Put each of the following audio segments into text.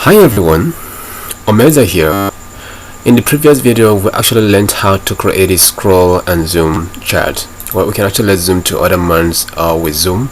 Hi everyone, Omeza here. In the previous video we actually learned how to create a scroll and zoom chart. Well, we can actually zoom to other months or we zoom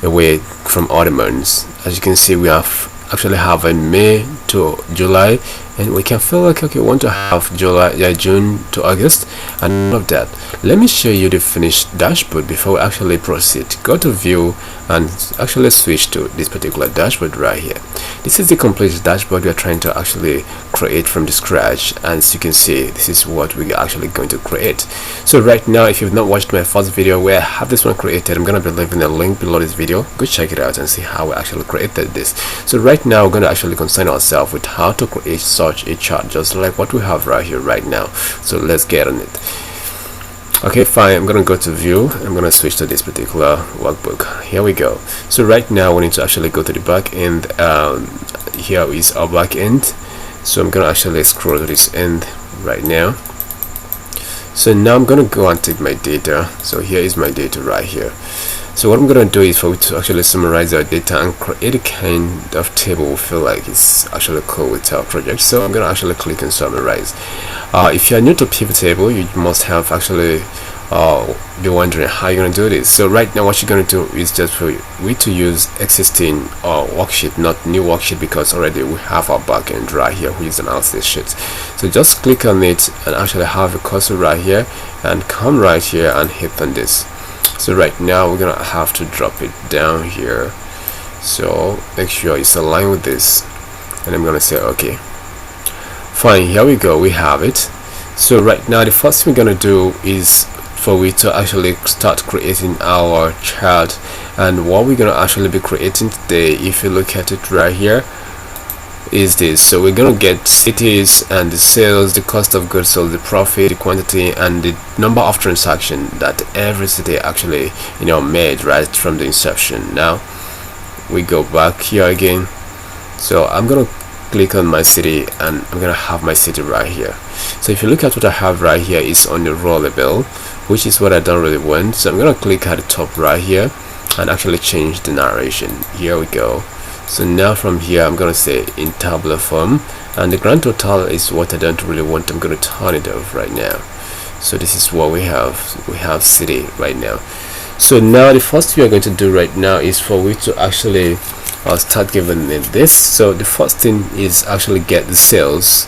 away from other months. As you can see, we actually have a May to July, and we can feel like okay, we want to have June to August and all of that. Let me show you the finished dashboard before we actually proceed. Go to view and actually switch to this particular dashboard right here. This is the complete dashboard we are trying to actually create from the scratch, and as you can see, this is what we are actually going to create. So right now, if you've not watched my first video where I have this one created, I'm going to be leaving a link below this video. Go check it out and see how we actually created this. So right now we're going to actually concern ourselves with how to create such a chart just like what we have right here right now. So let's get on it. Okay, fine, I'm gonna go to view. I'm gonna switch to this particular workbook. Here we go. So right now we need to actually go to the back end. Here is our back end, so I'm gonna actually scroll to this end right now. So now I'm gonna go and take my data. So here is my data right here. So what I'm gonna do is for me to actually summarize our data and create a kind of table we feel like it's actually cool with our project. So I'm gonna actually click on summarize. If you're new to pivot table, you must have actually be wondering how you're gonna do this. So right now what you're gonna do is just for we to use existing worksheet, not new worksheet, because already we have our backend right here, which is analysis sheet. So just click on it and actually have a cursor right here and come right here and hit on this. So right now we're gonna have to drop it down here, so make sure it's aligned with this, and I'm gonna say okay. Fine, here we go, we have it. So right now the first thing we're gonna do is for we to actually start creating our chart, and what we're gonna actually be creating today, if you look at it right here, is this. So we're gonna get cities and the sales, the cost of goods sold, the profit, the quantity, and the number of transactions that every city actually made right from the inception. Now we go back here again. So I'm gonna click on my city and I'm gonna have my city right here. So if you look at what I have right here, is on the row label, which is what I don't really want. So I'm gonna click at the top right here and actually change the narration. Here we go. So now from here I'm gonna say in tabular form, and the grand total is what I don't really want. I'm gonna turn it off right now. So this is what we have city right now. So now the first thing we're going to do right now is for we to actually start giving it this. So the first thing is actually get the sales,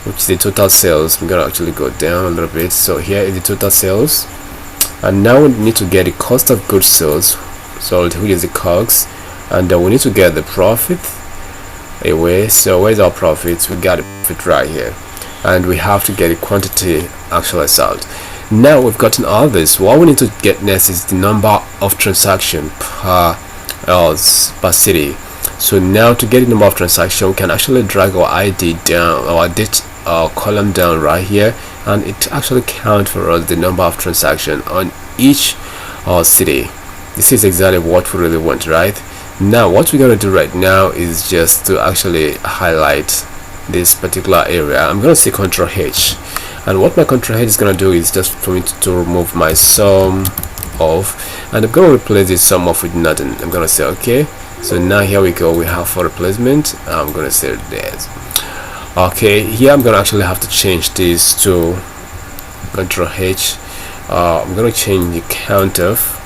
which is the total sales. I'm gonna actually go down a little bit. So here is the total sales, and now we need to get the cost of goods sold, which is the COGS, and we need to get the profit away. So where's our profit? We got the profit right here, and we have to get the quantity actually sold. Now we've gotten all this. What we need to get next is the number of transaction per city. So now to get the number of transaction, we can actually drag our ID down, our date column down right here, and it actually count for us the number of transaction on each city. This is exactly what we really want, right? Now what we're going to do right now is just to actually highlight this particular area. I'm going to say Ctrl H, and what my Ctrl H is going to do is just for me to remove my sum off, and I'm going to replace this sum off with nothing. I'm going to say okay. So now here we go, we have for replacement. I'm going to say this. Okay, here I'm going to actually have to change this to Ctrl H. I'm going to change the count of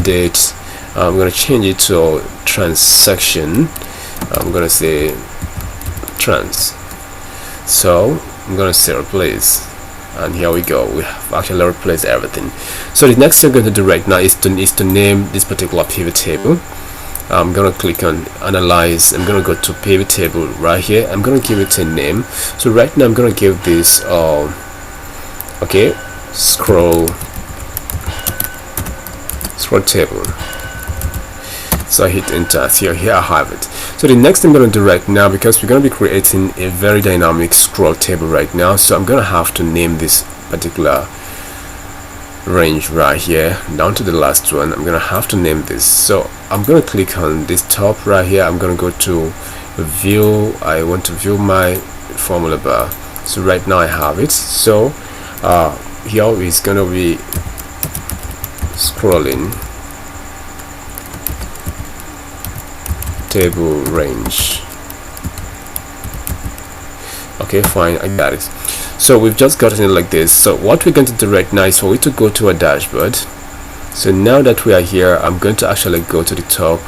date. I'm going to change it to transaction. I'm going to say trans. So I'm going to say replace, and here we go, we have actually replaced everything. So the next thing I'm going to do right now is to name this particular pivot table. I'm going to click on analyze. I'm going to go to pivot table right here. I'm going to give it a name. So right now I'm going to give this okay, scroll table. So I hit enter. Here I have it. So the next thing I'm going to do right now, because we're going to be creating a very dynamic scroll table right now, so I'm going to have to name this particular range right here down to the last one. I'm going to have to name this. So I'm going to click on this top right here. I'm going to go to view. I want to view my formula bar. So right now I have it. So here is going to be scrolling table range. Okay, fine, I got it. So we've just gotten it like this. So what we're going to do right now is for we to go to a dashboard. So now that we are here, I'm going to actually go to the top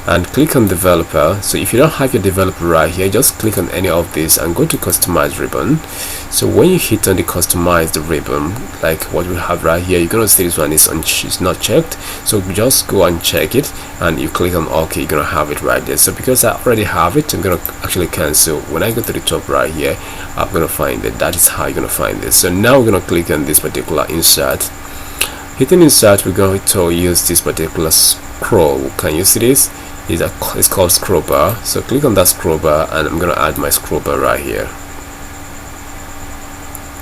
and click on developer. So if you don't have your developer right here, just click on any of these and go to customize ribbon. So when you hit on the customize the ribbon, like what we have right here, you're gonna see this one is not checked. So just go and check it and you click on OK, you're gonna have it right there. So because I already have it, I'm gonna actually cancel. When I go to the top right here, I'm gonna find it. That is how you're gonna find this. So now we're gonna click on this particular insert. Hitting insert, we're going to use this particular scroll. Can you see this? It's called scroll bar. So click on that scroll bar and I'm gonna add my scroll bar right here.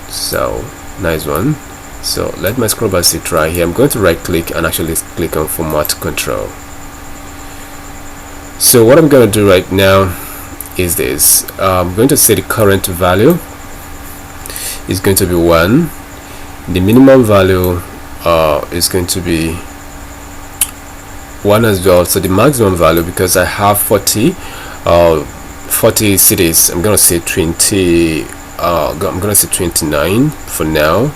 So nice one. So let my scroll bar sit right here. I'm going to right click and actually click on format control. So what I'm going to do right now is this. I'm going to say the current value is going to be 1. The minimum value is going to be 1 as well. So the maximum value, because I have 40 cities, I'm gonna say 20. I'm gonna say 29 for now.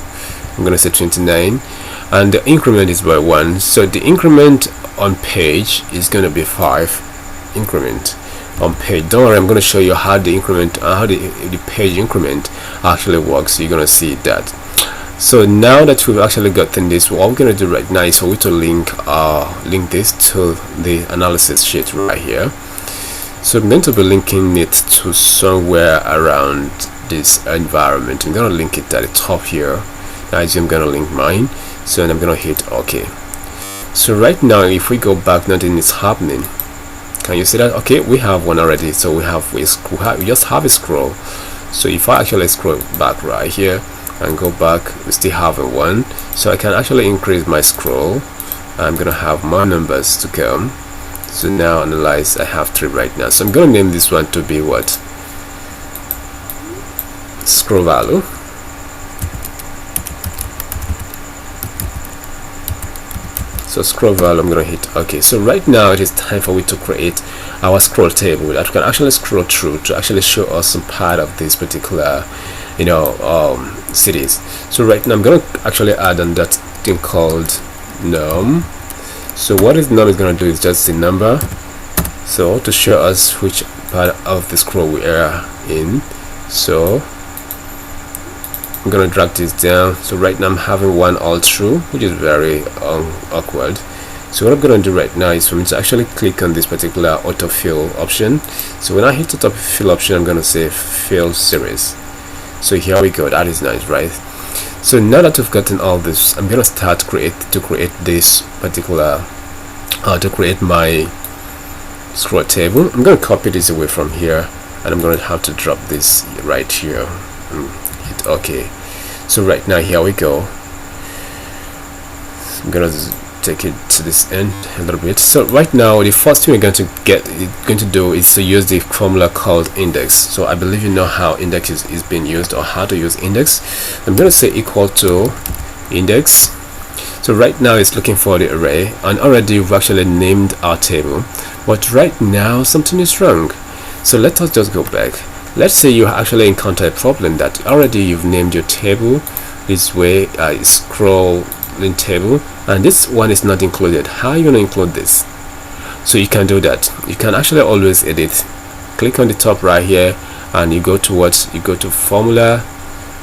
I'm gonna say 29, and the increment is by 1. So the increment on page is gonna be 5 increment on page. Don't worry, I'm gonna show you how the increment, how the page increment actually works. So you're gonna see that. So now that we've actually gotten this, what we're going to do right now is for we to link this to the analysis sheet right here. So I'm going to be linking it to somewhere around this environment. I'm going to link it at the top here. As I'm going to link mine. So I'm going to hit OK. So right now, if we go back, nothing is happening. Can you see that? Okay, we have one already. So we just have a scroll. So if I actually scroll back right here and go back, we still have a 1. So I can actually increase my scroll. I'm gonna have more numbers to come. So now analyze, I have 3 right now. So I'm gonna name this one to be what? Scroll value. So scroll value, I'm gonna hit OK. So right now it is time for we to create our scroll table that we can actually scroll through to actually show us some part of this particular cities. So right now I'm gonna actually add on that thing called num. So what is num is gonna do is just the number, so to show us which part of the scroll we are in. So I'm gonna drag this down. So right now I'm having 1 all through, which is very awkward. So what I'm gonna do right now is for me to actually click on this particular autofill option. So when I hit the autofill option, I'm gonna say fill series. So here we go. That is nice, right? So now that we've gotten all this, I'm gonna start to create this particular to create my scroll table. I'm gonna copy this away from here, and I'm gonna have to drop this right here. Hit OK. So right now, here we go. I'm gonna take it to this end a little bit. So right now, the first thing we're going to do is to use the formula called index. So I believe you know how index is being used, or how to use index. I'm going to say equal to index. So right now it's looking for the array, and already we've actually named our table, but right now something is wrong. So let us just go back. Let's say you actually encounter a problem that already you've named your table this way, scroll in table, and this one is not included. How are you going to include this? So you can do that. You can actually always edit. Click on the top right here, and you go to what? You go to formula,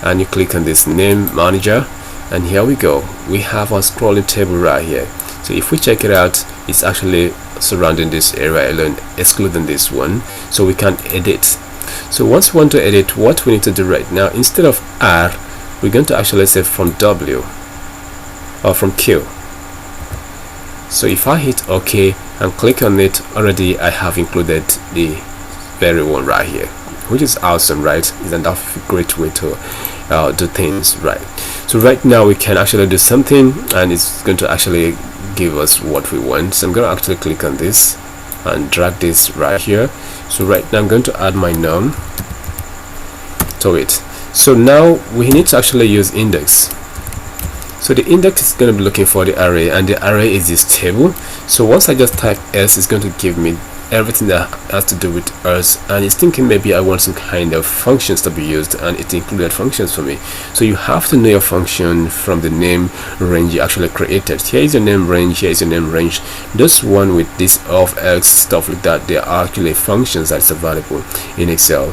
and you click on this name manager, and here we go. We have our scrolling table right here. So if we check it out, it's actually surrounding this area alone, excluding this one, so we can edit. So once we want to edit, what we need to do right now, instead of R, we're going to actually say from W or from Q. So if I hit OK and click on it, already I have included the very one right here, which is awesome, right? Isn't that a great way to do things, right? So right now we can actually do something, and it's going to actually give us what we want. So I'm going to actually click on this and drag this right here. So right now I'm going to add my num to it. So now we need to actually use index. So the index is going to be looking for the array, and the array is this table. So once I just type S, it's going to give me everything that has to do with us, and it's thinking maybe I want some kind of functions to be used, and it included functions for me. So you have to know your function from the name range you actually created. Here is your name range, here is your name range. This one with this of x stuff like that, they are actually functions that's available in Excel.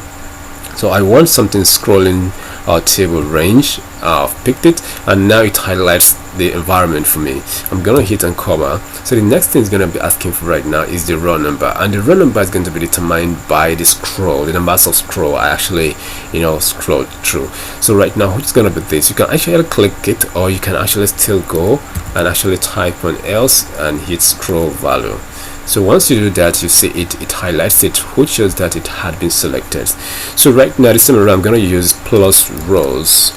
So I want something scrolling our table range. I've picked it, and now it highlights the environment for me. I'm gonna hit on comma. So the next thing it's gonna be asking for right now is the row number, and the row number is going to be determined by the scroll, the numbers of scroll I actually scrolled through. So right now it's gonna be this. You can actually click it, or you can actually still go and actually type on else and hit scroll value. So once you do that, you see it highlights it, which shows that it had been selected. So right now this time around I'm going to use plus rows.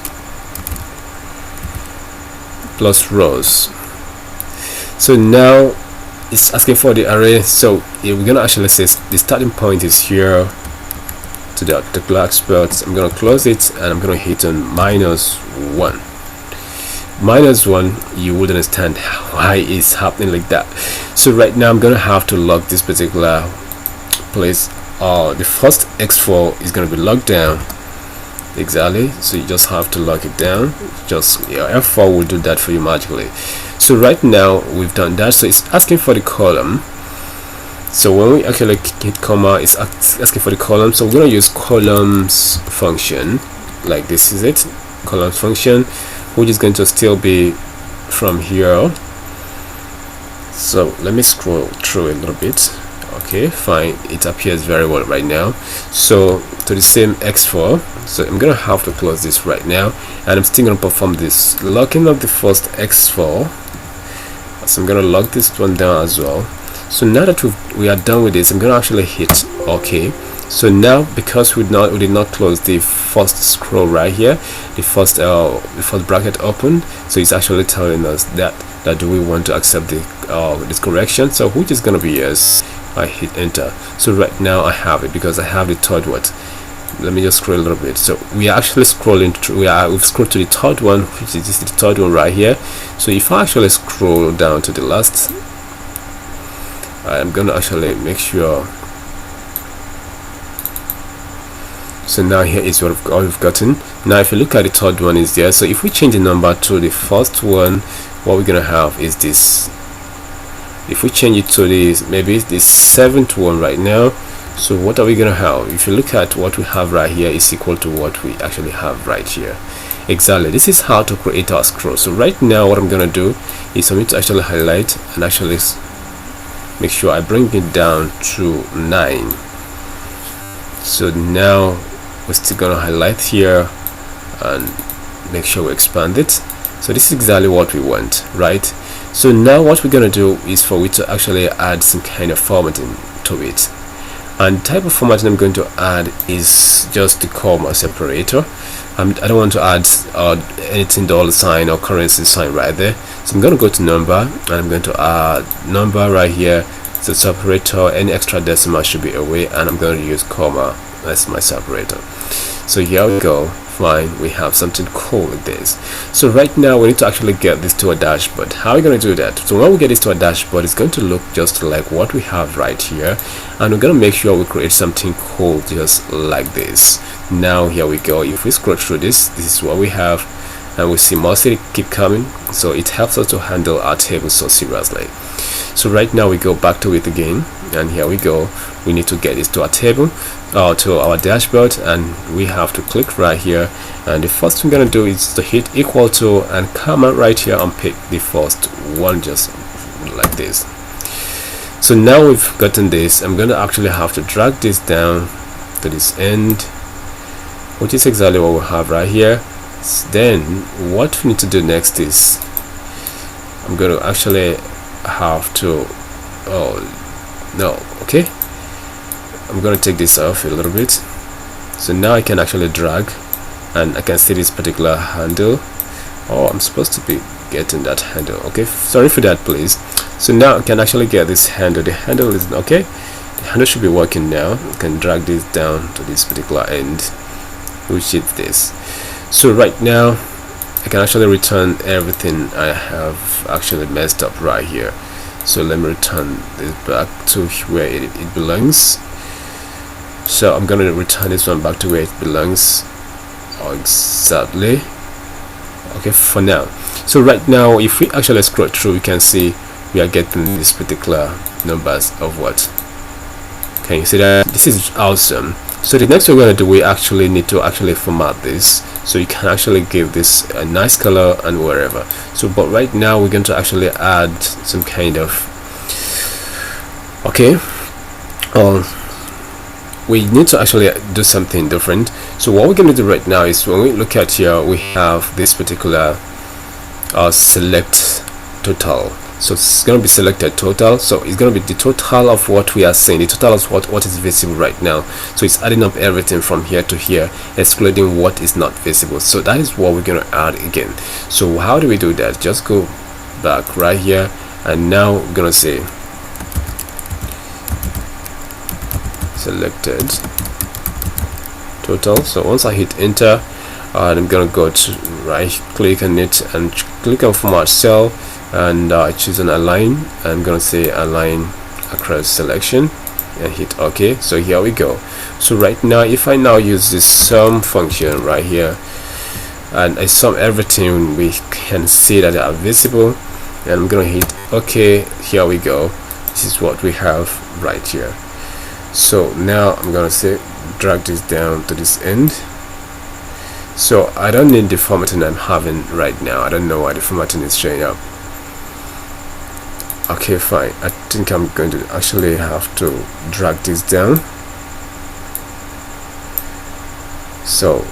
So now it's asking for the array. So we're going to actually say the starting point is here to the particular expert. I'm going to close it, and I'm going to hit on -1. -1, you would understand why it's happening like that. So right now I'm gonna have to lock this particular place. The first x4 is gonna be locked down. Exactly. So you just have to lock it down. Just F4 will do that for you magically. So right now we've done that. So it's asking for the column. So when we actually hit comma, it's asking for the column. So we're gonna use columns function. Like this is it, columns function, which is going to still be from here. So let me scroll through a little bit. Okay, fine, it appears very well right now. So to the same x4, so I'm gonna have to close this right now, and I'm still gonna perform this locking of the first x4. So I'm gonna lock this one down as well. So now that we are done with this, I'm gonna actually hit OK. So now, because we did not close the first scroll right here, the first bracket open, so it's actually telling us that do we want to accept this correction. So which is going to be yes. I hit enter. So right now I have it because I have the third one. Let me just scroll a little bit. So we are actually scrolling through. We've scrolled to the third one, which is the third one right here. So if I actually scroll down to the last, I'm gonna actually make sure. So now here is what we've gotten. Now if you look at the third one is there. So if we change the number to the first one, what we're gonna have is this. If we change it to this, maybe it's the seventh one right now. So what are we gonna have? If you look at what we have right here is equal to what we actually have right here. Exactly, this is how to create our scroll. So right now what I'm gonna do is for me to actually highlight and actually make sure I bring it down to 9. So now we're still gonna highlight here and make sure we expand it. So this is exactly what we want, right? So now what we're gonna do is for we to actually add some kind of formatting to it, and type of formatting I'm going to add is just the comma separator. I don't want to add anything $sign or currency sign right there. So I'm going to go to number, and I'm going to add number right here. So separator, any extra decimal should be away, and I'm going to use comma as my separator. So here we go. Fine, we have something cool with this. So right now we need to actually get this to a dashboard. How are we going to do that? So when we get this to a dashboard, it's going to look just like what we have right here, and we're going to make sure we create something cool just like this. Now here we go. If we scroll through this is what we have, and we see mostly keep coming, so it helps us to handle our table so seriously. So right now we go back to it again, and here we go. We need to get this to our table, to our dashboard, and we have to click right here, and the first thing we're going to do is to hit equal to and comma right here and pick the first one just like this. So now we've gotten this. I'm going to actually have to drag this down to this end, which is exactly what we have right here. Then what we need to do next is I'm going to actually have to okay, I'm going to take this off a little bit. So now I can actually drag, and I can see this particular handle. I'm supposed to be getting that handle. Okay, sorry for that, please. So now I can actually get this handle. The handle is okay. The handle should be working now. I can drag this down to this particular end, which is this. So right now I can actually return everything I have actually messed up right here. So let me return this back to where it belongs. So I'm gonna return this one back to where it belongs exactly. Okay, for now. So right now, if we actually scroll through, we can see we are getting these particular numbers of what. Can you see that? This is awesome. So the next thing we're going to do, we actually need to actually format this so you can actually give this a nice color and wherever. So but right now we're going to actually add some kind of, okay, we need to actually do something different. So what we're going to do right now is, when we look at here, we have this particular select total. So it's going to be selected total, so it's going to be the total of what we are seeing, the total of what is visible right now. So it's adding up everything from here to here, excluding what is not visible. So that is what we're going to add again. So how do we do that? Just go back right here, and now we're going to say selected total. So once I hit enter, I'm going to go to right click on it and click on format cell, and choose an align. I'm going to say align across selection and hit OK. So here we go. So right now, if I now use this sum function right here and I sum everything, we can see that they are visible, and I'm going to hit OK. Here we go. This is what we have right here. So now I'm going to say drag this down to this end. So I don't need the formatting I'm having right now. I don't know why the formatting is showing up. Okay, fine. I think I'm going to actually have to drag this down. So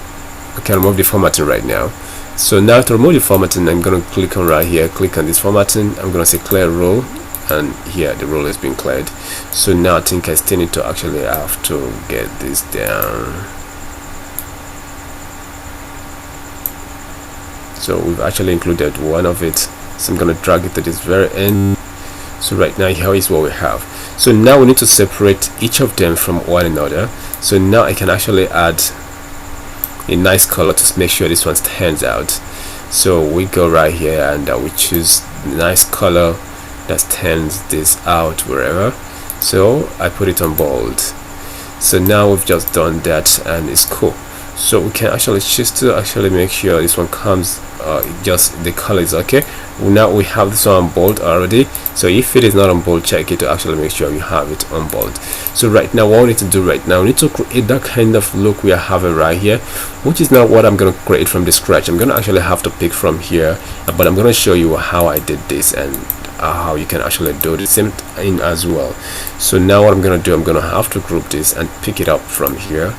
I can remove the formatting right now. So now to remove the formatting, I'm going to click on right here, click on this formatting. I'm going to say clear rule, and here the rule has been cleared. So now I think I still need to actually have to get this down. So we've actually included one of it, so I'm going to drag it to this very end. So right now, here is what we have. So now we need to separate each of them from one another. So now I can actually add a nice color to make sure this one stands out. So we go right here and we choose the nice color that stands this out wherever. So I put it on bold. So now we've just done that, and it's cool. So we can actually choose to actually make sure this one comes just the color is okay. Now we have this one on bold already, so if it is not on bold, check it to actually make sure you have it on bold. So right now, what we need to do right now, we need to create that kind of look we are having right here, which is not what I'm going to create from the scratch. I'm going to actually have to pick from here, but I'm going to show you how I did this and how you can actually do the same thing as well. So now what I'm going to do, I'm going to have to group this and pick it up from here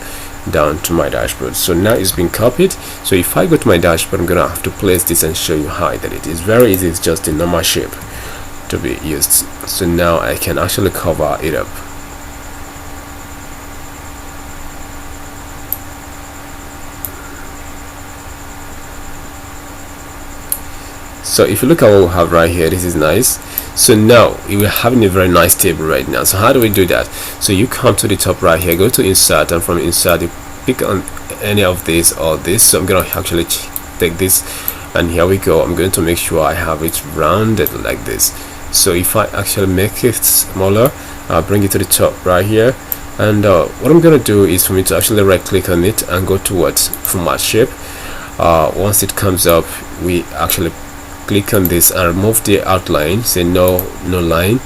down to my dashboard. So now it's been copied. So if I go to my dashboard, I'm gonna have to place this and show you how I did it. It's very easy. It's just a normal shape to be used. So now I can actually cover it up. So if you look at what we have right here, this is nice. So now we're having a very nice table right now. So how do we do that? So you come to the top right here, go to insert, and from insert you pick on any of these or this. So I'm gonna actually take this, and here we go. I'm going to make sure I have it rounded like this. So if I actually make it smaller, I'll bring it to the top right here, and what I'm gonna do is for me to actually right click on it and go to what format shape. Once it comes up, we actually click on this and remove the outline, say no line.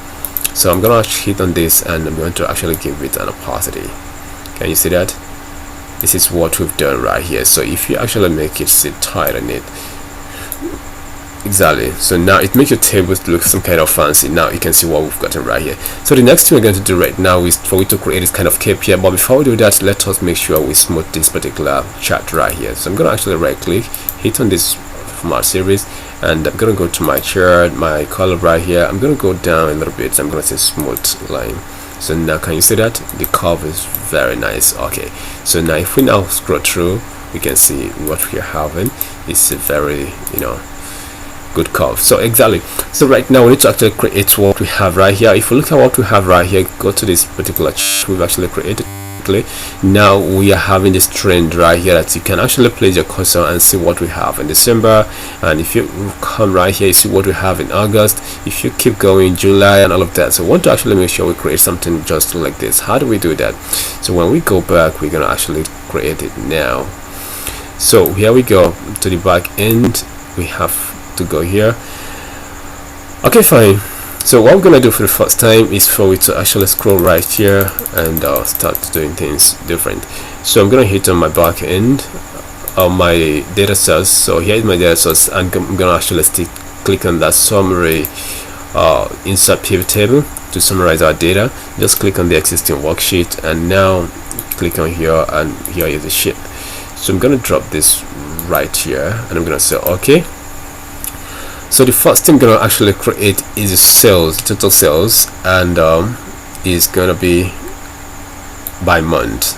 So I'm gonna hit on this and I'm going to actually give it an opacity. Can you see that? This is what we've done right here. So if you actually make it sit tight on it, exactly, so now it makes your tables look some kind of fancy. Now you can see what we've gotten right here. So the next thing we're going to do right now is for we to create this kind of cape here, but before we do that, let us make sure we smooth this particular chart right here. So I'm gonna actually right click, hit on this format series, and I'm gonna go to my chart, my color right here. I'm gonna go down a little bit. So I'm gonna say smooth line. So now can you see that the curve is very nice? Okay, so now if we now scroll through, we can see what we're having. It's a very, good curve. So exactly, so right now we need to actually create what we have right here. If you look at what we have right here, go to this particular chart we've actually created, automatically. Now we are having this trend right here that you can actually place your cursor and see what we have in December, and if you come right here you see what we have in August, if you keep going July and all of that. So we want to actually make sure we create something just like this. How do we do that? So when we go back, we're gonna actually create it now. So here we go to the back end. We have to go here. Okay, fine. So what we're gonna do for the first time is for we to actually scroll right here and start doing things different. So I'm gonna hit on my back end on my data source. So here is my data source, and I'm gonna actually click on that summary insert pivot table to summarize our data. Just click on the existing worksheet, and now click on here, and here is the sheet. So I'm gonna drop this right here, and I'm gonna say okay. So the first thing I'm gonna actually create is the sales, total sales, and is gonna be by month.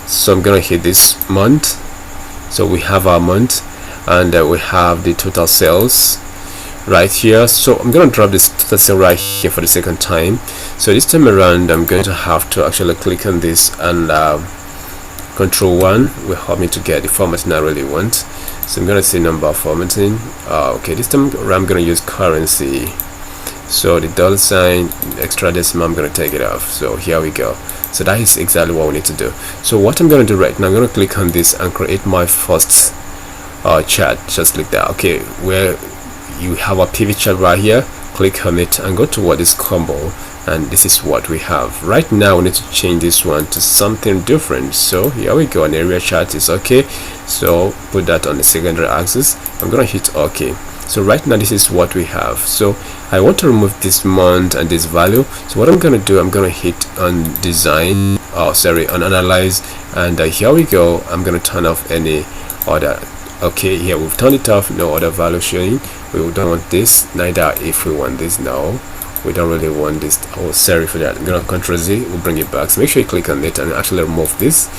So I'm gonna hit this month. So we have our month, and we have the total sales right here. So I'm gonna drop this total sale right here for the second time. So this time around I'm going to have to actually click on this, and Control 1 will help me to get the formatting I really want. So I'm gonna say number formatting. Okay, this time I'm gonna use currency. So the $sign extra decimal, I'm gonna take it off. So here we go. So that is exactly what we need to do. So what I'm gonna do right now, I'm gonna click on this and create my first chart, just like that. Okay, where you have a pivot chart right here, click on it and go to what is combo, and this is what we have right now. We need to change this one to something different. So here we go. An area chart is okay, so put that on the secondary axis. I'm gonna hit okay. So right now this is what we have. So I want to remove this month and this value. So what I'm gonna do, I'm gonna hit on design, on analyze, and here we go. I'm gonna turn off any other. Okay, here we've turned it off, no other value showing. We don't want this, neither if we want this. No, we don't really want this. Oh, sorry for that. I'm gonna Control Z, we'll bring it back. So make sure you click on it and actually remove this.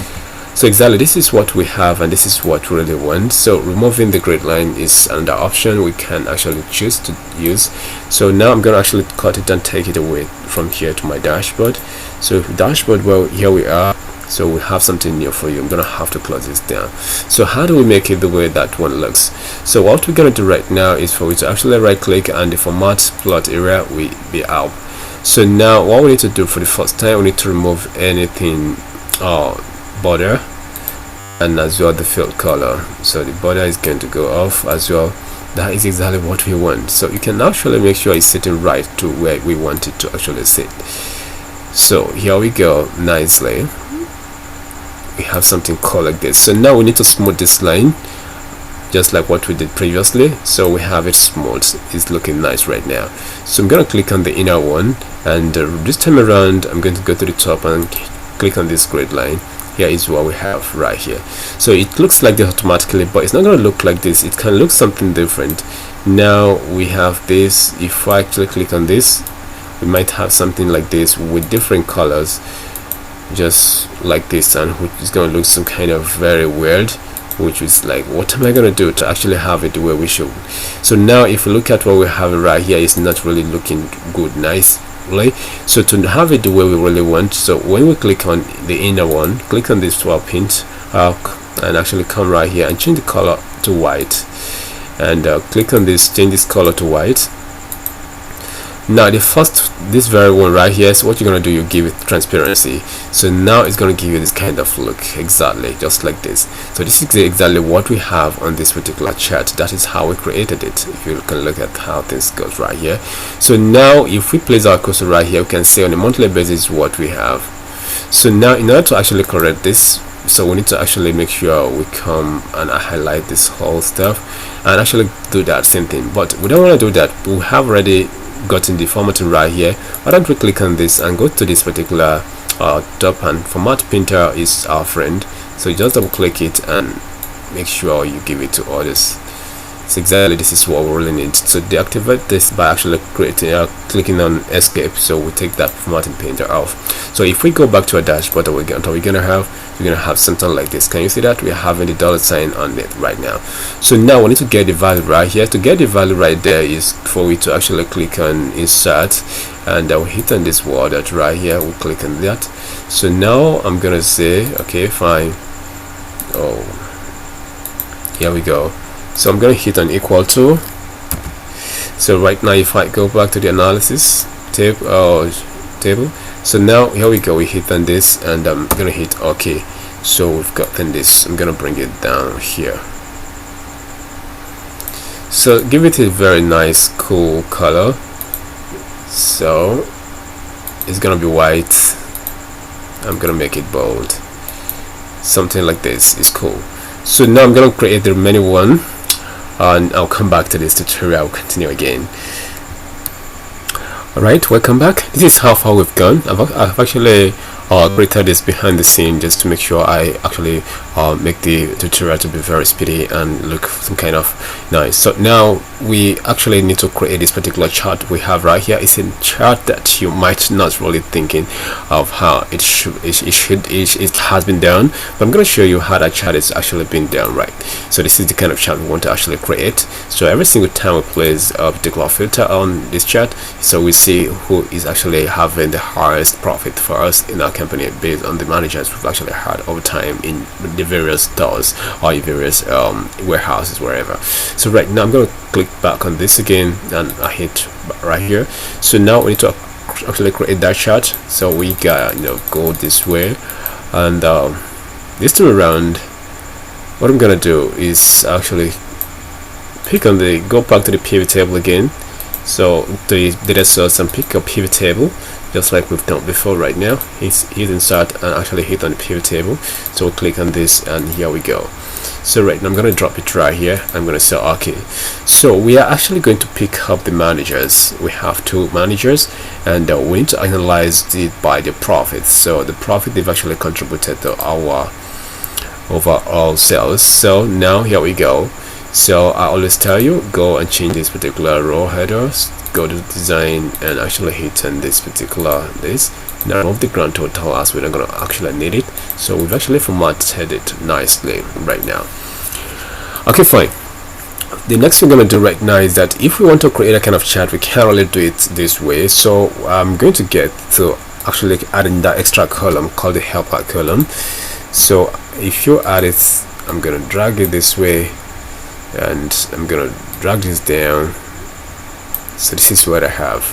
So exactly this is what we have, and this is what we really want. So removing the grid line is another option we can actually choose to use. So now I'm gonna actually cut it and take it away from here to my dashboard. So dashboard, well, here we are. So we have something new for you. I'm gonna have to close this down. So how do we make it the way that one looks? So what we're gonna do right now is for you to actually right click, and the format plot area will be out. So now what we need to do for the first time, we need to remove anything border, and as well the field color. So the border is going to go off as well. That is exactly what we want. So you can actually make sure it's sitting right to where we want it to actually sit. So here we go. Nicely we have something called like this. So now we need to smooth this line just like what we did previously. So we have it smooth. It's looking nice right now. So I'm gonna click on the inner one, and this time around I'm going to go to the top and click on this grid line. Here is what we have right here. So it looks like this automatically, but it's not going to look like this. It can look something different. Now we have this. If I actually click on this, we might have something like this with different colors, just like this, and which is going to look some kind of very weird, which is like, what am I going to do to actually have it the way we should? So now if we look at what we have right here, it's not really looking good, nice. So to have it the way we really want, so when we click on the inner one, click on this 12 pins and actually come right here and change the color to white, and click on this, change this color to white. Now this very one right here, so what you're gonna do, you give it transparency. So now it's gonna give you this kind of look, exactly just like this. So this is exactly what we have on this particular chart. That is how we created it. If you can look at how things goes right here. So now if we place our cursor right here, we can see on a monthly basis what we have. So now in order to actually correct this, so we need to actually make sure we come and highlight this whole stuff and actually do that same thing. But we don't want to do that. We have already gotten the formatting right here. Why don't we click on this and go to this particular top, and format printer is our friend. So you just double click it and make sure you give it to others. So exactly this is what we really need. So deactivate this by actually creating clicking on escape, so we take that formatting painter off. So if we go back to our dashboard, we're gonna have something like this. Can you see that we're having the dollar sign on it right now? So now we need to get the value right here. To get the value right there is for we to actually click on insert, and we'll hit on this word that right here. We'll click on that. So now I'm gonna say okay, fine. Oh, here we go. So I'm going to hit on equal to. So right now if I go back to the analysis table, so now here we go, we hit on this, and I'm going to hit OK. So we've gotten this. I'm going to bring it down here. So give it a very nice cool color. So it's going to be white. I'm going to make it bold. Something like this is cool. So now I'm going to create the remaining one, and I'll come back to this tutorial. I'll continue again. Alright, welcome back. This is how far we've gone. I've actually created this behind the scene just to make sure I actually make the tutorial to be very speedy and look some kind of nice. So now we actually need to create this particular chart we have right here. It's a chart that you might not really thinking of how it has been done, but I'm going to show you how that chart is actually been done, right? So this is the kind of chart we want to actually create. So every single time we place a particular filter on this chart, so we see who is actually having the highest profit for us in our company based on the managers we've actually had over time in the various stores or various warehouses, wherever. So right now I'm going to click back on this again, and I hit right here. So now we need to actually create that chart. So we got go this way, and this time around what I'm gonna do is actually pick on go back to the pivot table again. So the data source and pick up pivot table just like we've done before. Right now hit insert and actually hit on the pivot table. So we'll click on this, and here we go. So right now I'm going to drop it right here. I'm going to say okay. So we are actually going to pick up the managers. We have two managers, and we need to analyze it by the profit. So the profit they've actually contributed to our overall sales. So now here we go. So I always tell you, go and change this particular row headers, go to design and actually hit on this particular now remove the grand total as we're not going to actually need it. So we've actually formatted it nicely right now. Okay, fine. The next thing I'm going to do right now is that if we want to create a kind of chart, we can't really do it this way. So I'm going to get to actually adding that extra column called the helper column. So if you add it, I'm going to drag it this way, and I'm going to drag this down. So this is what I have.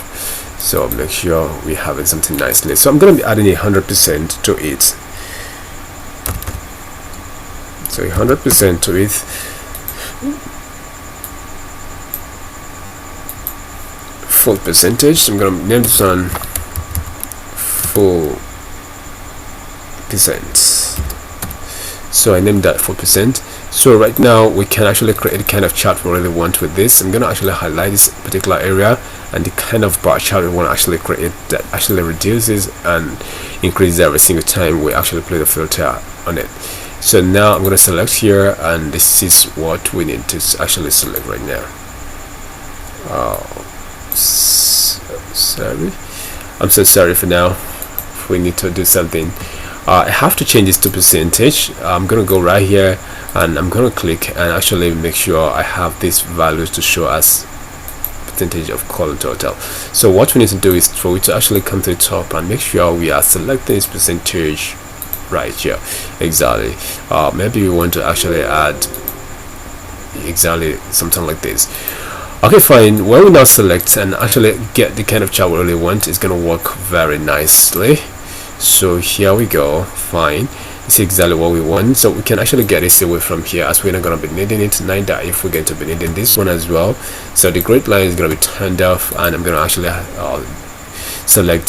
So make sure we have it something nicely. So I'm going to be adding 100% to it. So 100% to it. Full percentage. So I'm going to name this one full percent. So I named that 4%. So right now we can actually create the kind of chart we really want with this. I'm going to actually highlight this particular area, and the kind of bar chart we want to actually create that actually reduces and increases every single time we actually play the filter on it. So now I'm going to select here, and this is what we need to actually select right now. Sorry, I'm so sorry for now. We need to do something. I have to change this to percentage. I'm going to go right here, and I'm going to click and actually make sure I have these values to show us percentage of column total. So what we need to do is for we to actually come to the top and make sure we are selecting this percentage right here. Exactly. Maybe we want to actually add exactly something like this. Okay, fine. When we now select and actually get the kind of chart we really want, it's going to work very nicely. So here we go. Fine, it's exactly what we want. So we can actually get this away from here, as we're not going to be needing it, neither if we're going to be needing this one as well. So the grid line is going to be turned off, and I'm going to actually select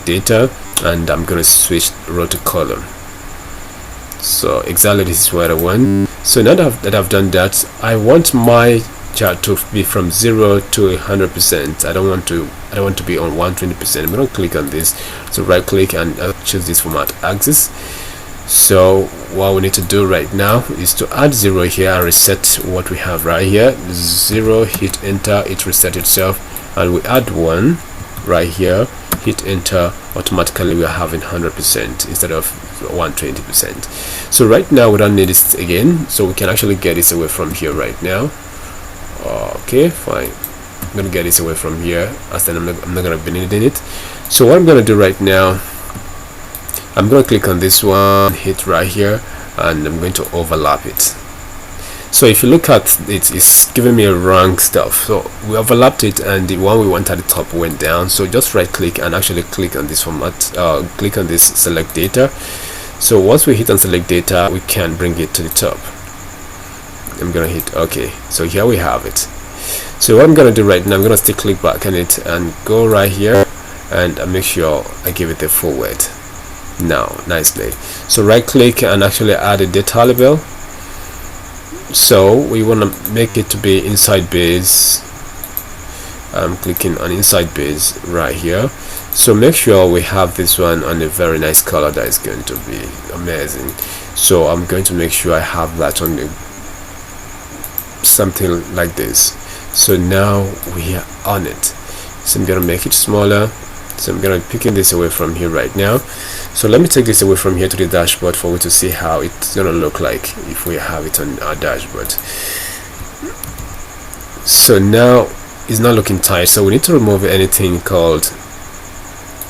data, and I'm going to switch row to column. So exactly this is what I want. So now that I've done that, I want my chart to be from 0 to 100%. I don't want to be on 120%. I'm going to click on this. So right click and choose this format axis. So what we need to do right now is to add 0 here and reset what we have right here. 0, hit enter, it reset itself, and we add 1 right here, hit enter, automatically we are having 100% instead of 120%. So right now we don't need this again, so we can actually get this away from here right now. Okay, fine, I'm gonna get this away from here, as then I'm not gonna be needing it. So what I'm gonna do right now, I'm going to click on this one, hit right here, and I'm going to overlap it. So if you look at it, it's giving me a wrong stuff. So we overlapped it, and the one we want at the top went down. So just right click and actually click on this format, click on this select data. So once we hit on select data, we can bring it to the top. I'm going to hit OK. So here we have it. So what I'm going to do right now, I'm going to still click back on it and go right here, and make sure I give it the full width. Now nicely, so right click and actually add a data label. So we want to make it to be inside base. I'm clicking on inside base right here. So make sure we have this one on a very nice color that is going to be amazing. So I'm going to make sure I have that on the something like this. So now we are on it. So I'm going to make it smaller. So I'm going to be picking this away from here right now. So let me take this away from here to the dashboard for you to see how it's going to look like if we have it on our dashboard. So now it's not looking tight, so we need to remove anything called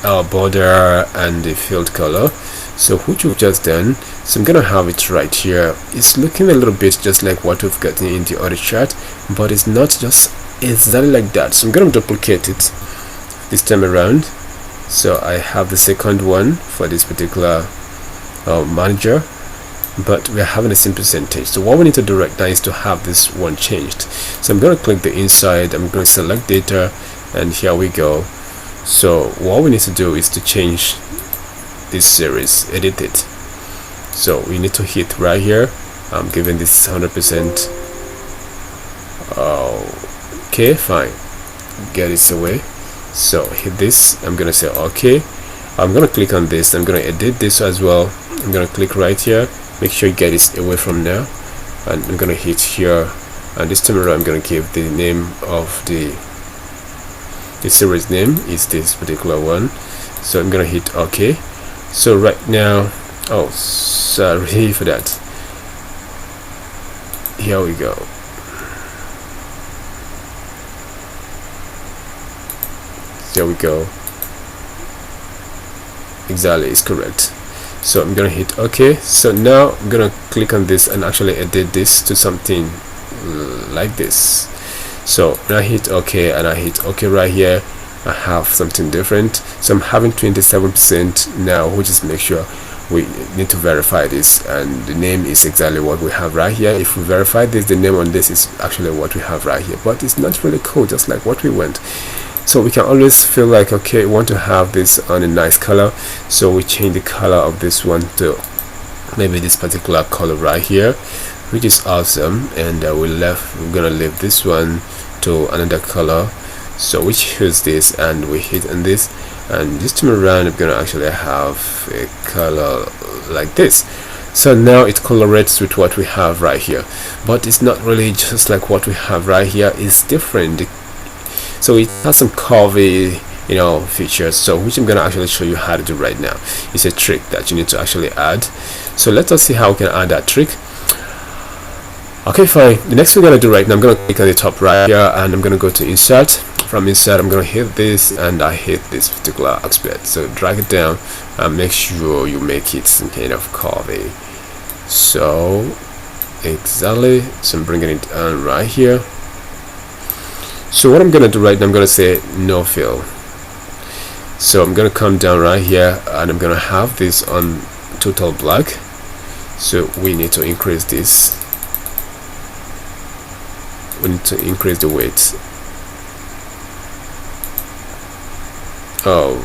our border and the field color. So which we've just done. So I'm going to have it right here. It's looking a little bit just like what we've gotten in the other chart, but it's not just exactly like that. So I'm going to duplicate it this time around. So I have the second one for this particular manager, but we are having a same percentage. So what we need to do right now is to have this one changed. So I'm going to click the inside, I'm going to select data, and here we go. So what we need to do is to change this series, edit it. So we need to hit right here. I'm giving this 100%. Okay, fine, get this away. So hit this, I'm gonna say okay. I'm gonna click on this, I'm gonna edit this as well. I'm gonna click right here, make sure you get this away from now, and I'm gonna hit here, and this time around I'm gonna give the name of the series name is this particular one. So I'm gonna hit okay. So right now, oh sorry for that, here we go. There we go, exactly, it's correct. So I'm gonna hit OK. So now I'm gonna click on this and actually edit this to something like this. So when I hit OK and I hit OK right here, I have something different. So I'm having 27% now, which is make sure we need to verify this, and the name is exactly what we have right here. If we verify this, the name on this is actually what we have right here, but it's not really cool, just like what we want. So we can always feel like, okay, we want to have this on a nice color, so we change the color of this one to maybe this particular color right here, which is awesome. And we're gonna leave this one to another color. So we choose this and we hit on this, and this time around I'm gonna actually have a color like this. So now it correlates with what we have right here, but it's not really just like what we have right here, it's different. So it has some curvy, features, so which I'm gonna actually show you how to do right now. It's a trick that you need to actually add. So let us see how we can add that trick. Okay, fine. The next thing we're gonna do right now, I'm gonna click on the top right here, and I'm gonna go to insert. From insert, I'm gonna hit this, and I hit this particular aspect. So drag it down and make sure you make it some kind of curvy. So exactly. So I'm bringing it down right here. So what I'm gonna do right now, I'm gonna say no fill. So I'm gonna come down right here, and I'm gonna have this on total black. So we need to increase this. We need to increase the weight. Oh,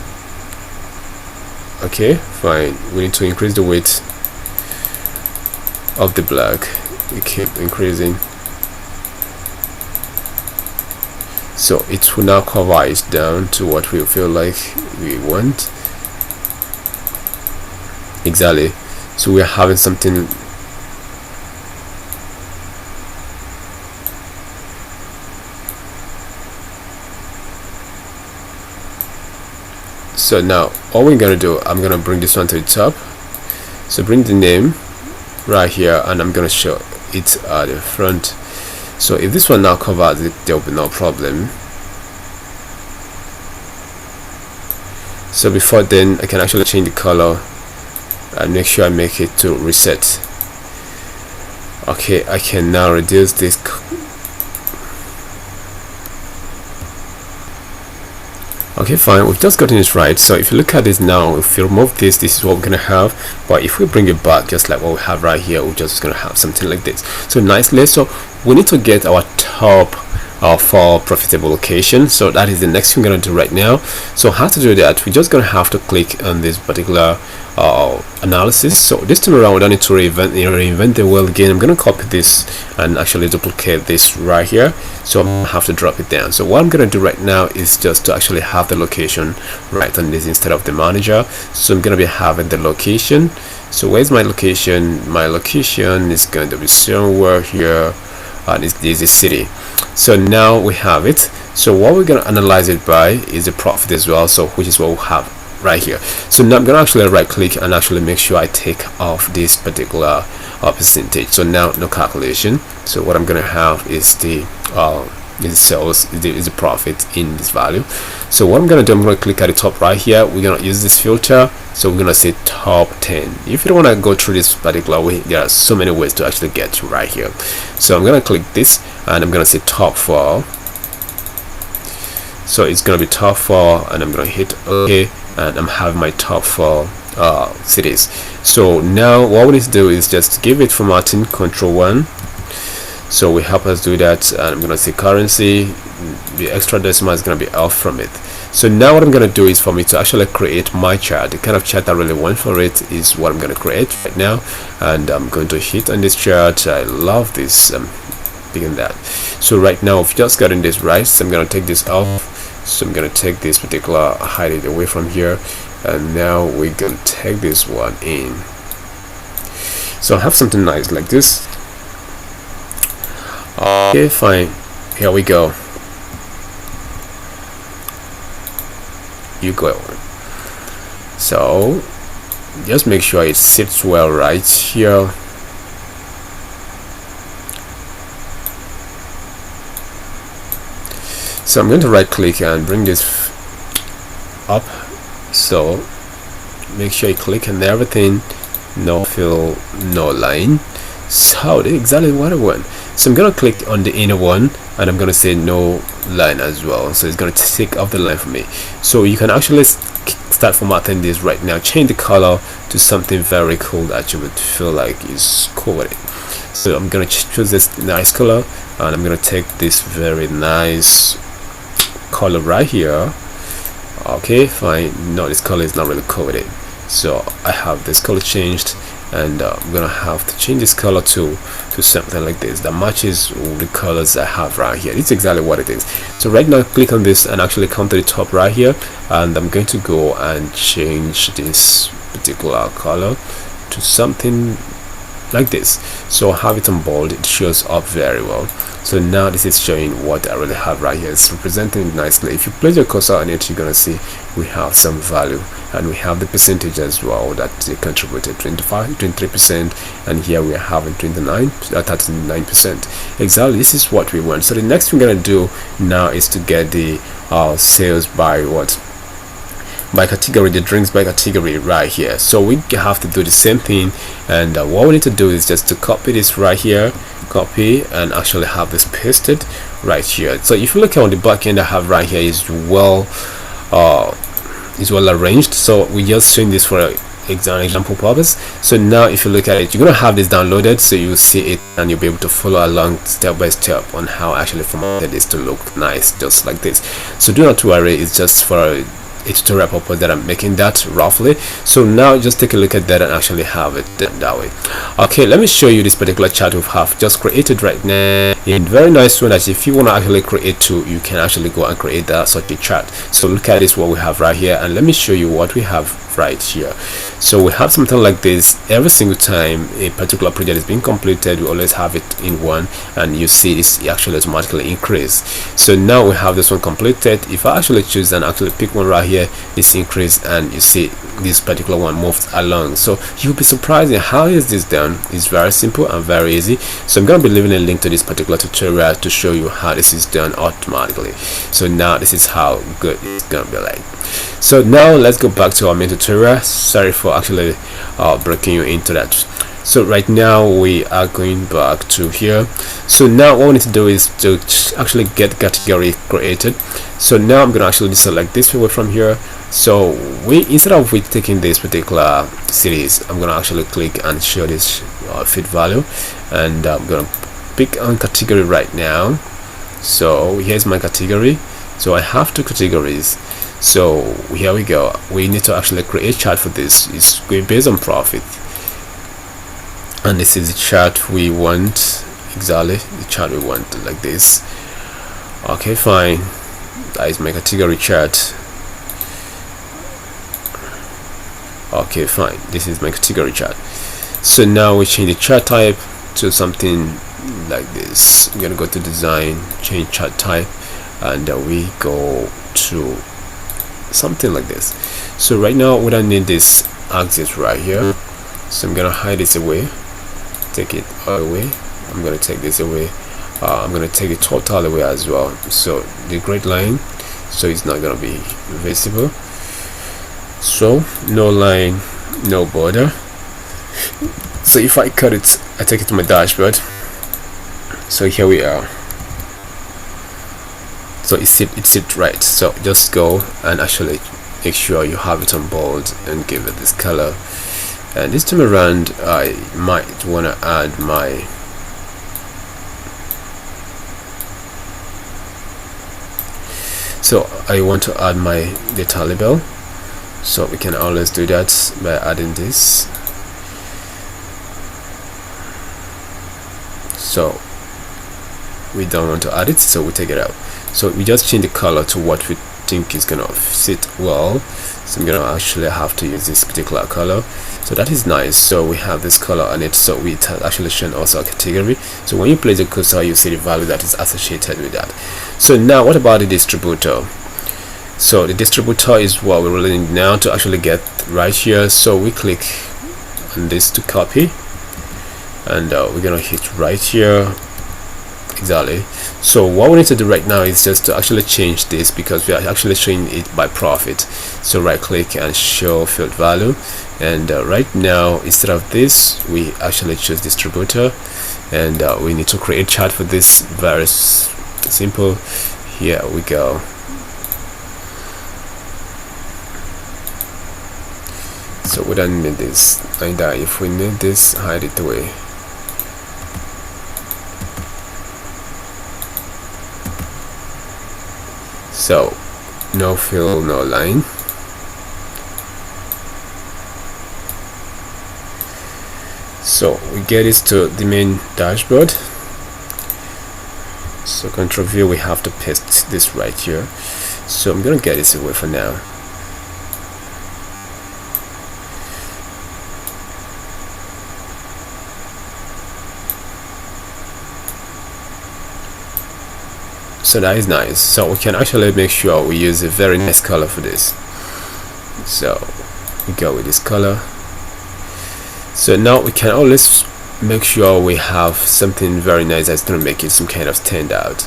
okay, fine. We need to increase the weight of the black. We keep increasing. So it will now cover it down to what we feel like we want. Exactly. So we are having something. So now all we're gonna do, I'm gonna bring this one to the top. So bring the name right here, and I'm gonna show it at the front. So if this one now covers it, there will be no problem. So before then, I can actually change the color and make sure I make it to reset. Okay, I can now reduce this. Okay, fine, we've just gotten this right. So if you look at this now, if you remove this, this is what we're gonna have. But if we bring it back just like what we have right here, we're just gonna have something like this. So nicely, so we need to get our top for profitable location. So that is the next thing we're gonna do right now. So how to do that? We're just gonna have to click on this particular analysis. So this time around, we don't need to reinvent the wheel again. I'm gonna copy this and actually duplicate this right here. So I'm gonna have to drop it down. So what I'm gonna do right now is just to actually have the location right on this instead of the manager. So I'm gonna be having the location. So where's my location? My location is going to be somewhere here, and this is the city. So now we have it. So what we're going to analyze it by is the profit as well, so which is what we have right here. So now I'm going to actually right click and actually make sure I take off this particular percentage. So now no calculation. So what I'm going to have is the sales, is the profit in this value. So what I'm going to do, I'm going to click at the top right here. We're going to use this filter. So we're going to say top 10. If you don't want to go through this particular way, there are so many ways to actually get to right here. So I'm going to click this and I'm going to say top 4. So it's going to be top 4, and I'm going to hit OK, and I'm having my top 4 cities. So now what we need to do is just give it formatting, Control 1. So we help us do that, and I'm going to say currency, the extra decimal is going to be off from it. So now what I'm going to do is for me to actually create my chart. The kind of chart I really want for it is what I'm going to create right now, and I'm going to hit on this chart. I love this begin that. So right now I've just gotten this right, so I'm going to take this off. So I'm going to take this particular, hide it away from here, and now we're going to take this one in. So I have something nice like this. Okay, fine, here we go. You go. So just make sure it sits well right here. So I'm going to right click and bring this up. So make sure you click on everything, no fill, no line. So that's exactly what I want. So I'm going to click on the inner one, and I'm going to say no line as well. So it's going to take off the line for me. So you can actually start formatting this right now. Change the color to something very cool that you would feel like is cool with it. So I'm going to choose this nice color, and I'm going to take this very nice color right here. Okay, fine. No, this color is not really cool with it. So I have this color changed, and I'm gonna have to change this color to something like this that matches all the colors I have right here. It's exactly what it is. So right now click on this and actually come to the top right here, and I'm going to go and change this particular color to something like this. So have it on bold, it shows up very well. So now this is showing what I really have right here. It's representing it nicely. If you place your cursor on it, you're gonna see we have some value, and we have the percentage as well that they contributed, 23%, and here we are having 39%. Exactly, this is what we want. So the next thing we're gonna do now is to get the sales by what? By category, the drinks by category right here. So we have to do the same thing, and what we need to do is just to copy this right here, copy, and actually have this pasted right here. So if you look on the back end I have right here is well arranged. So we just showing this for example purpose. So now if you look at it, you're gonna have this downloaded, so you'll see it and you'll be able to follow along step by step on how I actually formatted this to look nice, just like this. So do not worry, it's just for a tutorial purpose that I'm making that roughly. So now just take a look at that and actually have it that way. Okay, let me show you this particular chart we have just created right now. A very nice one that if you want to actually create two, you can actually go and create that such a chart. So look at this, what we have right here, and let me show you what we have right here. So we have something like this. Every single time a particular project is being completed, we always have it in one, and you see this actually automatically increase. So now we have this one completed. If I actually choose and actually pick one right here, it's increased, and you see this particular one moved along. So you'll be surprised at how is this done. It's very simple and very easy. So I'm going to be leaving a link to this particular tutorial to show you how this is done automatically. So now this is how good it's going to be like. So now let's go back to our main tutorial. Sorry for actually breaking you into that. So right now we are going back to here. So now what we need to do is to actually get category created. So now I'm going to actually select this away from here. So instead of taking this particular series, I'm going to actually click and show this fit value, and I'm going to pick on category right now. So here's my category. So I have two categories. So here we go. We need to actually create a chart for this. It's going based on profit, and this is the chart we want, exactly the chart we want, like this. Okay, fine. That is my category chart. Okay, fine. This is my category chart. So now we change the chart type to something like this. I'm gonna go to design, change chart type, and we go to something like this. So right now we don't need this axis right here, so I'm gonna hide this away, take it all away. I'm gonna take this away. I'm gonna take the total away as well, so the grid line, so it's not gonna be visible. So no line, no border. So if I cut it, I take it to my dashboard. So here we are. So it's sit right. So just go and actually make sure you have it on bold and give it this color. And this time around, I might want to add my data label. So we can always do that by adding this. So we don't want to add it, so we take it out. So we just change the color to what we think is gonna sit well. So I'm gonna actually have to use this particular color. So that is nice. So we have this color on it, so we actually shown also a category. So when you place the cursor, you see the value that is associated with that. So now what about the distributor? So the distributor is what we're really need now to actually get right here. So we click on this to copy, and we're gonna hit right here, exactly. So what we need to do right now is just to actually change this, because we are actually showing it by profit. So right click and show field value, and right now instead of this we actually choose distributor, and we need to create chart for this. Very simple. Here we go. So we don't need this either. If we need this, hide it away. So no fill, no line. So we get this to the main dashboard. So Control V, we have to paste this right here. So I'm gonna get this away for now. So that is nice. So we can actually make sure we use a very nice color for this. So we go with this color. So now we can always make sure we have something very nice that's going to make it some kind of standout.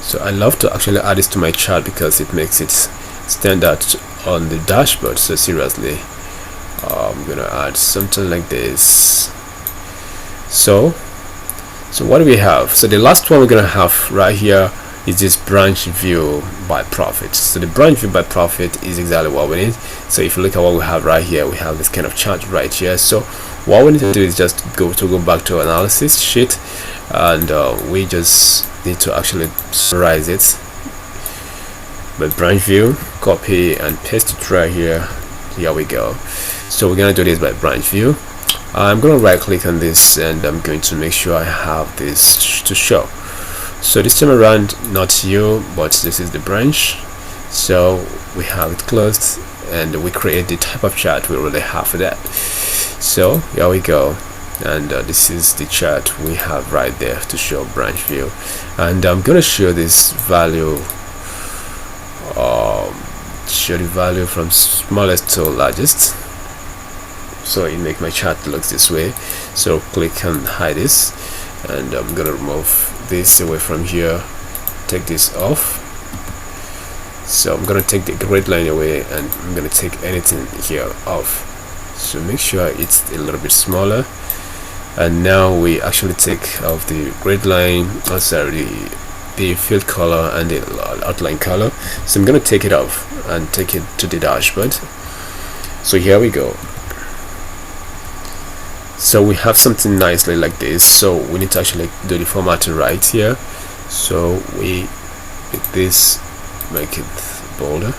So I love to actually add this to my chart because it makes it stand out on the dashboard. So seriously, I'm gonna add something like this. So what do we have? So the last one we're gonna have right here is this branch view by profit. So the branch view by profit is exactly what we need. So if you look at what we have right here, we have this kind of chart right here. So what we need to do is just go back to analysis sheet, and we just need to actually summarize it by branch view, copy and paste it right here. Here we go. So we're gonna do this by branch view. I'm gonna right click on this, and I'm going to make sure I have this to show. So this time around, not you, but this is the branch. So we have it closed, and we create the type of chart we already have for that. So here we go, and this is the chart we have right there to show branch view. And I'm gonna show this value, show the value from smallest to largest, so it make my chart looks this way. So click and hide this, and I'm gonna remove this away from here, take this off. So I'm gonna take the grid line away, and I'm gonna take anything here off. So make sure it's a little bit smaller. And now we actually take off the grid line, sorry, the field color and the outline color. So I'm gonna take it off and take it to the dashboard. So here we go. So we have something nicely like this. So we need to actually do the formatting right here. So we make this, make it bolder.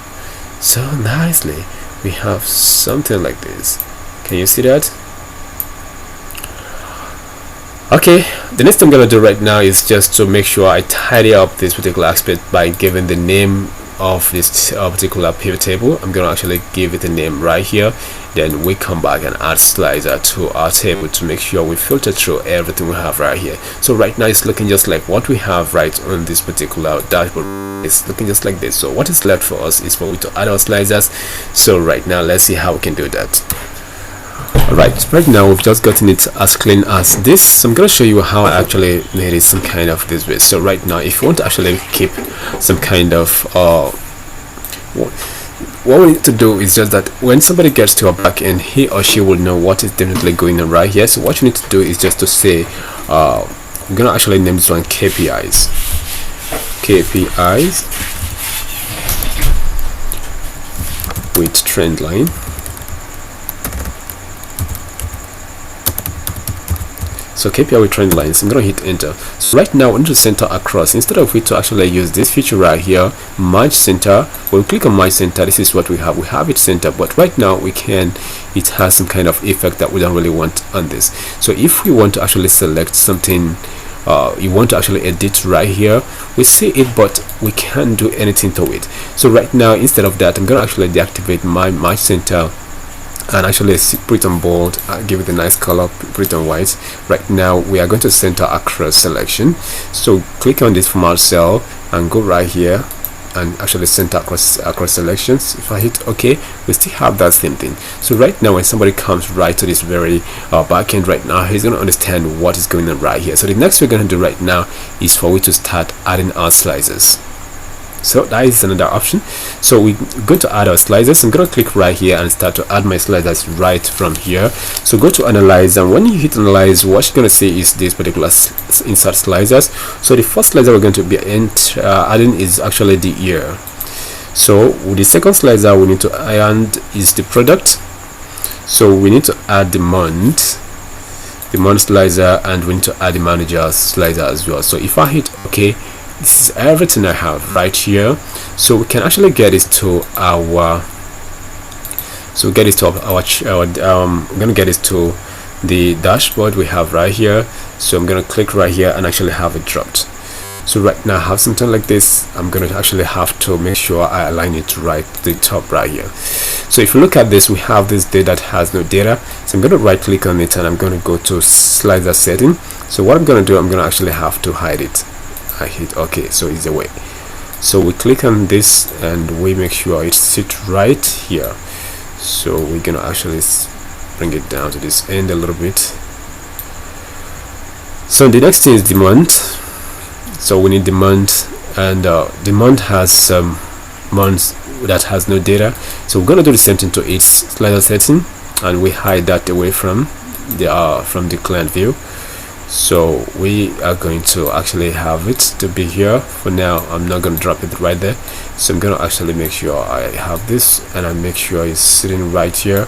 So nicely we have something like this. Can you see that? Okay, the next thing I'm gonna do right now is just to make sure I tidy up this particular aspect by giving the name of this particular pivot table. I'm gonna actually give it a name right here. Then we come back and add slicer to our table to make sure we filter through everything we have right here. So right now it's looking just like what we have right on this particular dashboard. It's looking just like this. So what is left for us is for we to add our slicers. So right now let's see how we can do that. Alright, right now we've just gotten it as clean as this. So I'm going to show you how I actually made it some kind of this way. So right now, if you want to actually keep some kind of what we need to do is just that when somebody gets to our backend, he or she will know what is definitely going on right here. So what you need to do is just to say I'm going to actually name this one KPIs with trend line. So KPI with trend lines. I'm gonna hit enter. So right now we need to center across. Instead of we to actually use this feature right here, merge center, when we click on merge center, this is what we have it center. But right now it has some kind of effect that we don't really want on this. So if we want to actually select something, you want to actually edit right here, we see it but we can't do anything to it. So right now instead of that, I'm gonna actually deactivate my merge center and actually put it on bold, give it a nice color, put it on white. Right now we are going to center across selection. So click on this format cell and go right here and actually center across selections. If I hit OK, we still have that same thing. So right now when somebody comes right to this very backend right now, he's going to understand what is going on right here. So the next we're going to do right now is for we to start adding our slicers. So that is another option. So we're going to add our slicers. I'm going to click right here and start to add my slicers right from here. So go to analyze, and when you hit analyze, what you're going to see is this particular insert slicers. So the first slicer we're going to be adding is actually the year. So with the second slicer we need to add is the product. So we need to add the month slicer, and we need to add the manager slicer as well. So if I hit OK, this is everything I have right here. So we can actually get it to our I'm gonna get it to the dashboard we have right here. So I'm gonna click right here and actually have it dropped. So right now I have something like this. I'm gonna actually have to make sure I align it right to the top right here. So if you look at this, we have this data that has no data. So I'm gonna right click on it and I'm gonna go to slicer setting. So what I'm gonna do, I'm gonna actually have to hide it. I hit OK, so it's away. So we click on this and we make sure it sits right here. So we're gonna actually bring it down to this end a little bit. So the next thing is the month. So we need the month, and the month has some months that has no data. So we're gonna do the same thing to each slider setting, and we hide that away from the client view. So we are going to actually have it to be here for now. I'm not going to drop it right there. So I'm going to actually make sure I have this, and I make sure it's sitting right here.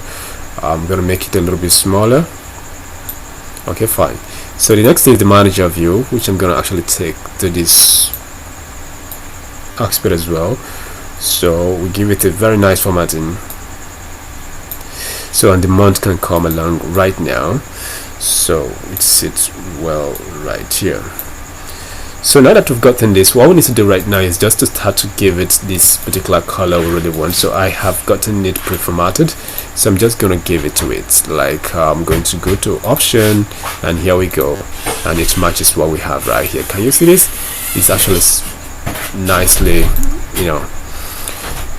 I'm going to make it a little bit smaller. Okay, fine. So the next thing is the manager view, which I'm going to actually take to this aspect as well. So we give it a very nice formatting. So and the month can come along right now. So it sits well right here. So now that we've gotten this, what we need to do right now is just to start to give it this particular color we really want. So I have gotten it pre-formatted, so I'm just going to give it to it. Like I'm going to go to option, and here we go, and it matches what we have right here. Can you see this? It's actually nicely, you know,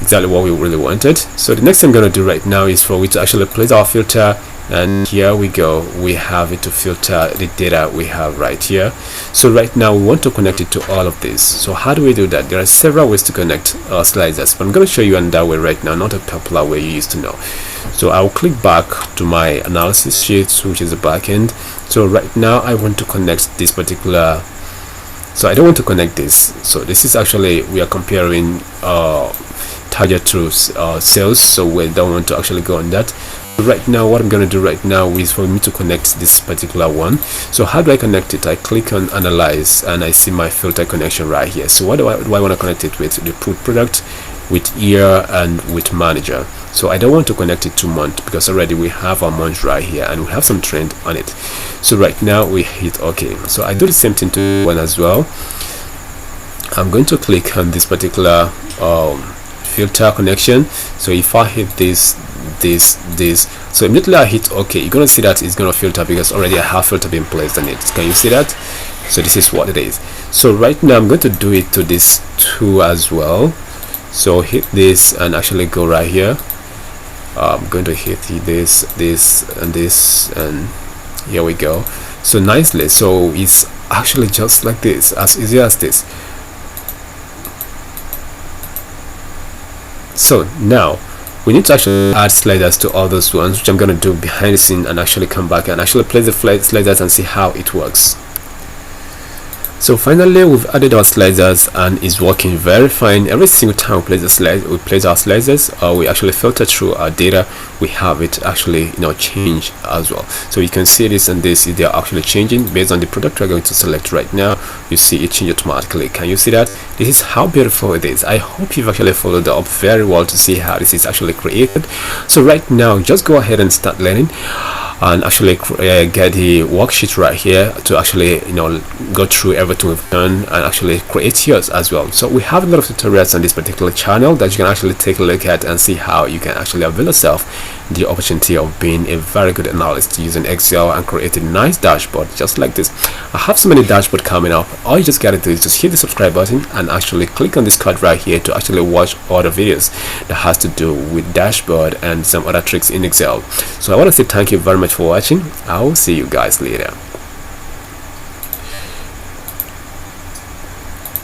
exactly what we really wanted. So the next thing I'm going to do right now is for we to actually place our filter, and here we go, we have it to filter the data we have right here. So right now we want to connect it to all of this. So how do we do that? There are several ways to connect our sliders, but I'm going to show you another way right now, not a popular way you used to know. So I'll click back to my analysis sheet, which is the back end. So right now I want to connect this particular, so I don't want to connect this. So this is actually, we are comparing target to sales, so we don't want to actually go on that. Right now what I'm going to do right now is for me to connect this particular one. So how do I connect it? I click on analyze, and I see my filter connection right here. So what do I want to connect it with? The product, with year, and with manager. So I don't want to connect it to month, because already we have our month right here and we have some trend on it. So right now we hit OK. So I do the same thing to one as well. I'm going to click on this particular filter connection. So if I hit this, so immediately I hit OK, you're gonna see that it's gonna filter, because already I have filter being placed on it. Can you see that? So this is what it is. So right now I'm going to do it to this 2 as well. So hit this and actually go right here. I'm going to hit this, and this, and here we go. So nicely, so it's actually just like this, as easy as this. So now we need to actually add sliders to all those ones, which I'm going to do behind the scene, and actually come back and actually place the sliders and see how it works. So finally we've added our sliders and it's working very fine. Every single time we place our sliders, we actually filter through our data, we have it actually, you know, change as well. So you can see this and this, they are actually changing based on the product we're going to select right now. You see it change automatically. Can you see that? This is how beautiful it is. I hope you've actually followed up very well to see how this is actually created. So right now just go ahead and start learning and actually get the worksheet right here to actually, you know, go through everything we've done and actually create yours as well. So we have a lot of tutorials on this particular channel that you can actually take a look at and see how you can actually avail yourself the opportunity of being a very good analyst using Excel and create a nice dashboard just like this. I have so many dashboards coming up. All you just gotta do is just hit the subscribe button and actually click on this card right here to actually watch all the videos that has to do with dashboard and some other tricks in Excel. So I want to say thank you very much for watching. I will see you guys later.